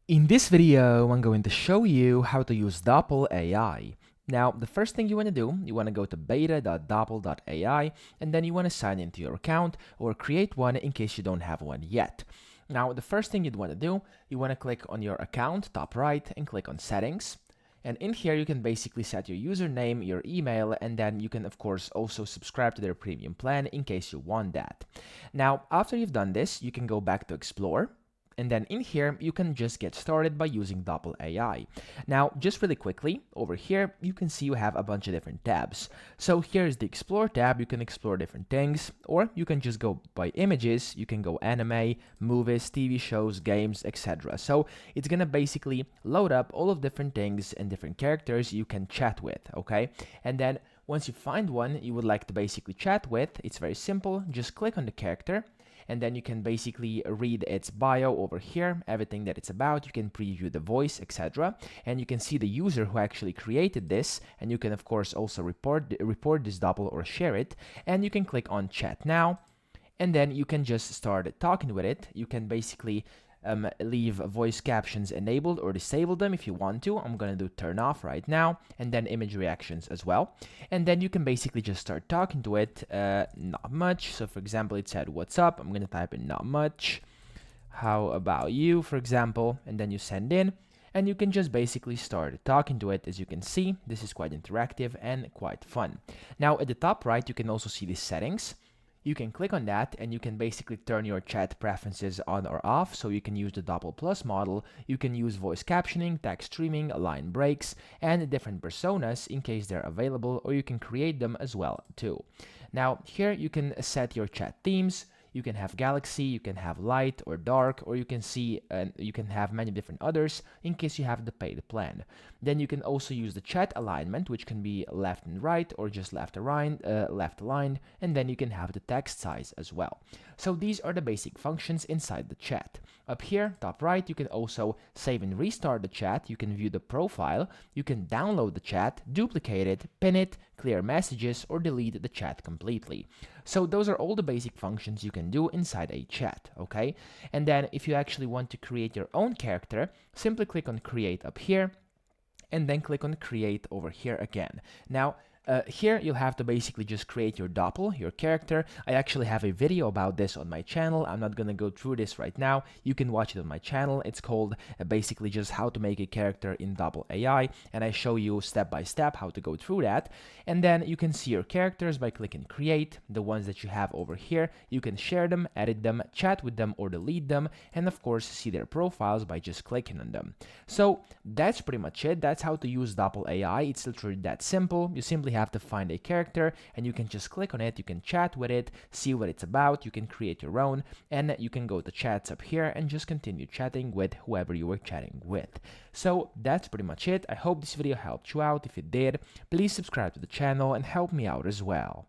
In this video, I'm going to show you how to use Dopple AI. Now, the first thing you want to do, you want to go to beta.dopple.ai, and then you want to sign into your account or create one in case you don't have one yet. Now, the first thing you'd want to do, you want to click on your account, top right, and click on settings. And in here, you can basically set your username, your email, and then you can, of course, also subscribe to their premium plan in case you want that. Now, after you've done this, you can go back to Explore. And then in here, you can just get started by using Dopple AI. Now, just really quickly, over here, you can see you have a bunch of different tabs. So here's the Explore tab. You can explore different things, or you can just go by images. You can go anime, movies, TV shows, games, etc. So it's gonna basically load up all of different things and different characters you can chat with, okay? And then once you find one you would like to basically chat with, it's very simple. Just click on the character, and then you can basically read its bio over here, everything that it's about. You can preview the voice, etc. And you can see the user who actually created this, and you can of course also report this Dopple or share it, and you can click on chat now, and then you can just start talking with it. You can basically leave voice captions enabled or disable them if you want to. I'm gonna do turn off right now, and then image reactions as well. And then you can basically just start talking to it. Not much. So for example, it said, "What's up?" I'm gonna type in "not much. How about you?" for example, and then you send in. And you can just basically start talking to it. As you can see, this is quite interactive and quite fun. Now at the top right, you can also see the settings. You can click on that and you can basically turn your chat preferences on or off. So you can use the Dopple Plus model, you can use voice captioning, text streaming, line breaks, and different personas in case they're available, or you can create them as well too. Now here you can set your chat themes. You can have galaxy, you can have light or dark, or you can see you can have many different others in case you have the paid plan. Then you can also use the chat alignment, which can be left and right or just left aligned, and then you can have the text size as well. So these are the basic functions inside the chat. Up here, top right, you can also save and restart the chat. You can view the profile, you can download the chat, duplicate it, pin it, clear messages, or delete the chat completely. So those are all the basic functions you can do inside a chat, okay? And then if you actually want to create your own character, simply click on create up here, and then click on create over here again. Now, here you'll have to basically just create your Dopple, your character. I actually have a video about this on my channel. I'm not gonna go through this right now. You can watch it on my channel. It's called basically just how to make a character in Dopple AI, and I show you step by step how to go through that. And then you can see your characters by clicking create, the ones that you have over here. You can share them, edit them, chat with them, or delete them, and of course see their profiles by just clicking on them. So that's pretty much it. That's how to use Dopple AI. It's literally that simple. You simply have to find a character and you can just click on it. You can chat with it, see what it's about. You can create your own, and you can go to chats up here and just continue chatting with whoever you were chatting with. So that's pretty much it. I hope this video helped you out. If it did, please subscribe to the channel and help me out as well.